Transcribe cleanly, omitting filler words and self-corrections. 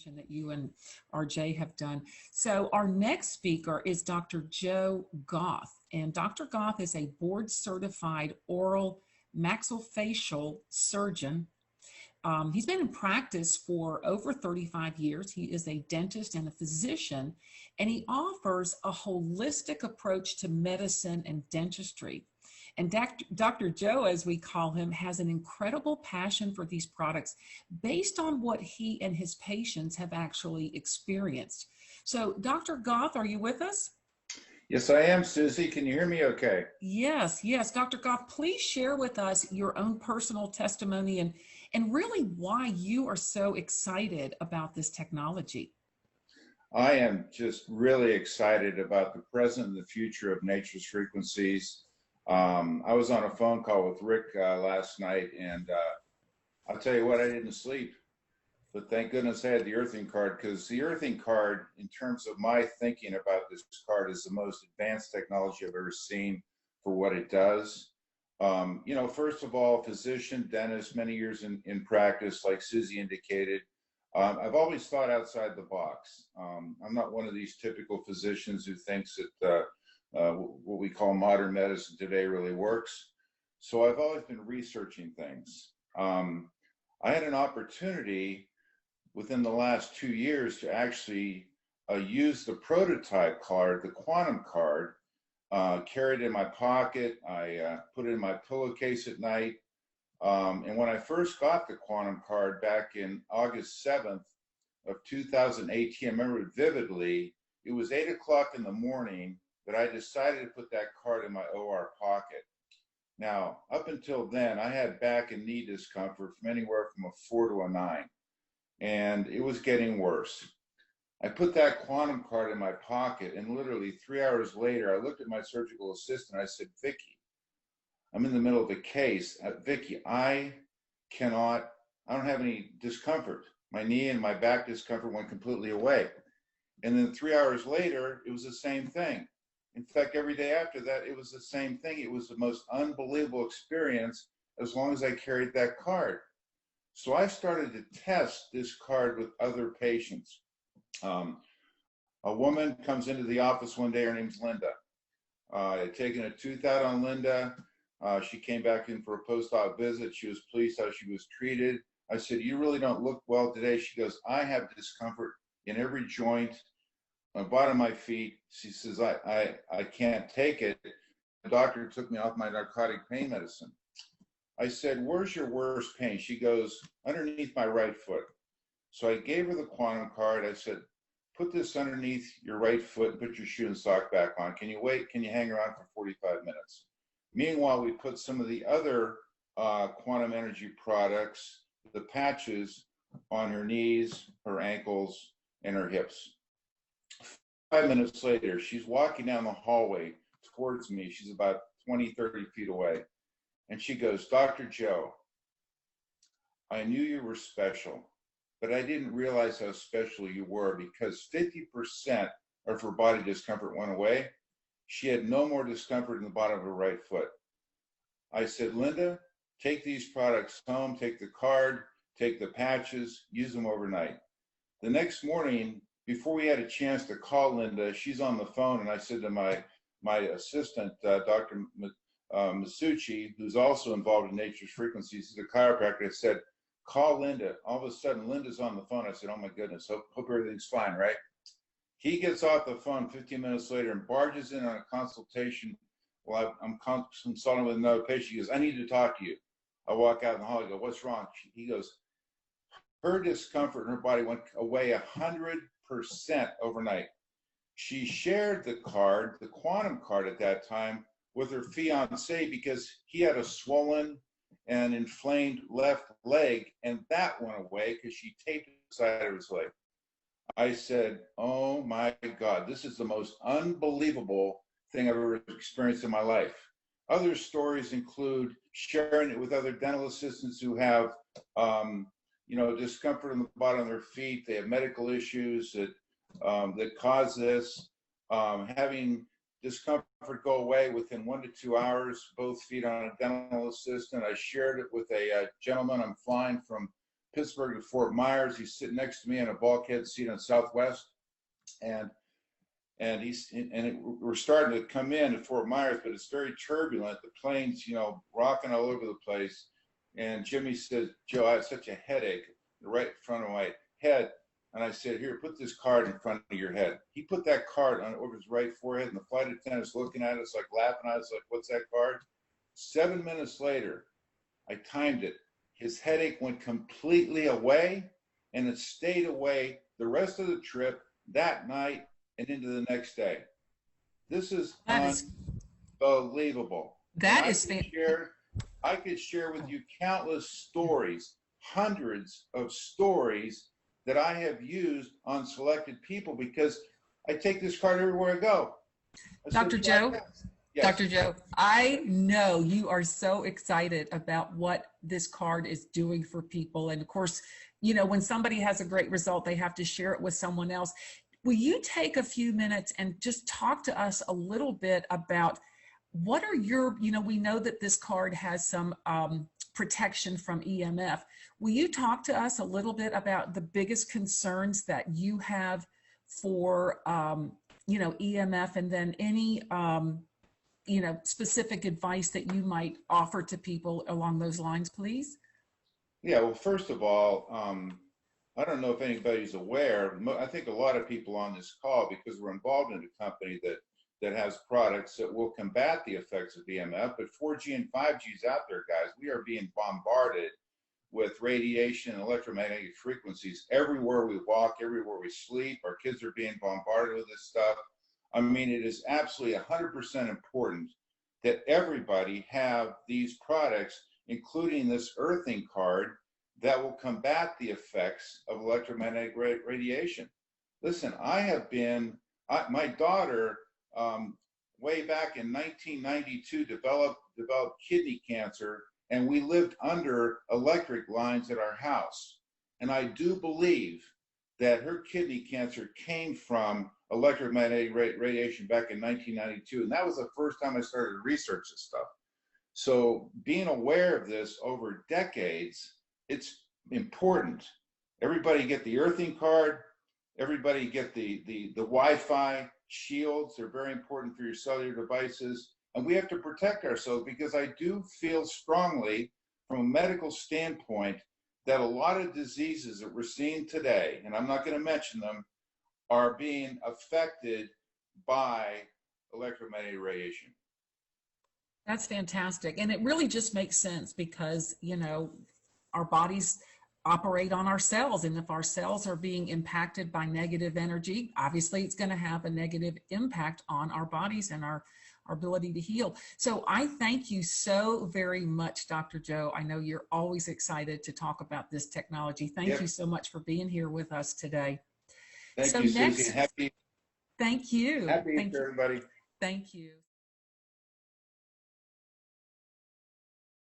mentioned that you and RJ have done. So our next speaker is Dr. Joe Goth, and Dr. Goth is a board certified oral maxillofacial surgeon. He's been in practice for over 35 years. He is a dentist and a physician, and he offers a holistic approach to medicine and dentistry. And Dr. Joe, as we call him, has an incredible passion for these products based on what he and his patients have actually experienced. So, Dr. Goth, are you with us? Yes, I am, Susie. Can you hear me okay? Yes, yes. Dr. Goth, please share with us your own personal testimony and really why you are so excited about this technology. I am just really excited about the present and the future of nature's frequencies. I was on a phone call with Rick last night, and I'll tell you what, I didn't sleep. But thank goodness I had the earthing card, because the earthing card, in terms of my thinking about this card, is the most advanced technology I've ever seen for what it does. You know, first of all, physician, dentist, many years in practice, like Susie indicated. I've always thought outside the box. I'm not one of these typical physicians who thinks that what we call modern medicine today really works. So I've always been researching things. I had an opportunity within the last 2 years to actually use the prototype card, the quantum card, carry it in my pocket. I put it in my pillowcase at night. And when I first got the quantum card back in August 7th of 2018, I remember it vividly. It was 8 o'clock in the morning that I decided to put that card in my OR pocket. Now, up until then, I had back and knee discomfort from anywhere from a 4 to a 9, and it was getting worse. I put that quantum card in my pocket, and literally 3 hours later, I looked at my surgical assistant. I said, Vicky, I'm in the middle of a case. Vicky, I don't have any discomfort. My knee and my back discomfort went completely away. And then 3 hours later, it was the same thing. In fact, every day after that, it was the same thing. It was the most unbelievable experience as long as I carried that card. So I started to test this card with other patients. A woman comes into the office one day, her name's Linda. I had taken a tooth out on Linda. She came back in for a post-op visit. She was pleased how she was treated. I said, you really don't look well today. She goes, I have discomfort in every joint, on the bottom of my feet. She says, I can't take it. The doctor took me off my narcotic pain medicine. I said, where's your worst pain? She goes, underneath my right foot. So I gave her the quantum card. I said, put this underneath your right foot and put your shoe and sock back on. Can you wait? Can you hang around for 45 minutes? Meanwhile, we put some of the other quantum energy products, the patches, on her knees, her ankles, and her hips. 5 minutes later, she's walking down the hallway towards me. She's about 20, 30 feet away. And she goes, Dr. Joe, I knew you were special, but I didn't realize how special you were, because 50% of her body discomfort went away. She had no more discomfort in the bottom of her right foot. I said, Linda, take these products home, take the card, take the patches, use them overnight. The next morning, before we had a chance to call Linda, she's on the phone, and I said to my assistant, Dr. Masucci, who's also involved in nature's frequencies, he's a chiropractor. I said, call Linda. All of a sudden, Linda's on the phone. I said, oh my goodness, hope everything's fine, right? He gets off the phone 15 minutes later and barges in on a consultation while I'm consulting with another patient. He goes, I need to talk to you. I walk out in the hall. I go, what's wrong? He goes, her discomfort in her body went away 100% overnight. She shared the card, the quantum card at that time, with her fiance because he had a swollen and inflamed left leg, and that went away because she taped the side of his leg. I said, oh my God, this is the most unbelievable thing I've ever experienced in my life. Other stories include sharing it with other dental assistants who have, discomfort in the bottom of their feet. They have medical issues that cause this. Having discomfort go away within 1 to 2 hours, both feet on a dental assistant. I shared it with a gentleman. I'm flying from Pittsburgh to Fort Myers. He's sitting next to me on a bulkhead seat on Southwest, and we're starting to come in at Fort Myers, but it's very turbulent. The plane's, you know, rocking all over the place. And Jimmy says, Joe, I have such a headache right in front of my head. And I said, here, put this card in front of your head. He put that card on over his right forehead, and the flight attendant's looking at us, like laughing at us, like, what's that card? 7 minutes later, I timed it. His headache went completely away, and it stayed away the rest of the trip, that night, and into the next day. This is unbelievable. That is I could share with you countless stories, hundreds of stories that I have used on selected people, because I take this card everywhere I go. Dr. Joe, yes. Dr. Joe, I know you are so excited about what this card is doing for people. And of course, you know, when somebody has a great result, they have to share it with someone else. Will you take a few minutes and just talk to us a little bit about what are your, you know, we know that this card has some protection from EMF. Will you talk to us a little bit about the biggest concerns that you have for, you know, EMF, and then any, you know, specific advice that you might offer to people along those lines, please? Yeah, well, first of all, I don't know if anybody's aware. I think a lot of people on this call, because we're involved in a company that has products that will combat the effects of EMF, but 4G and 5G is out there, guys. We are being bombarded with radiation and electromagnetic frequencies everywhere we walk, everywhere we sleep. Our kids are being bombarded with this stuff. I mean, it is absolutely 100% important that everybody have these products, including this earthing card, that will combat the effects of electromagnetic radiation. Listen, my daughter, way back in 1992, developed kidney cancer, and we lived under electric lines at our house. And I do believe that her kidney cancer came from electromagnetic radiation back in 1992. And that was the first time I started to research this stuff. So being aware of this over decades, it's important. Everybody get the earthing card. Everybody get the Wi-Fi shields. They're very important for your cellular devices. And we have to protect ourselves, because I do feel strongly from a medical standpoint that a lot of diseases that we're seeing today, and I'm not going to mention them, are being affected by electromagnetic radiation. That's fantastic. And it really just makes sense, because, you know, our bodies operate on our cells. And if our cells are being impacted by negative energy, obviously it's going to have a negative impact on our bodies and our ability to heal. So I thank you so very much, Dr. Joe. I know you're always excited to talk about this technology. Thank you so much for being here with us today. Thank you, Susie. Thank you. Happy Easter, everybody. Thank you.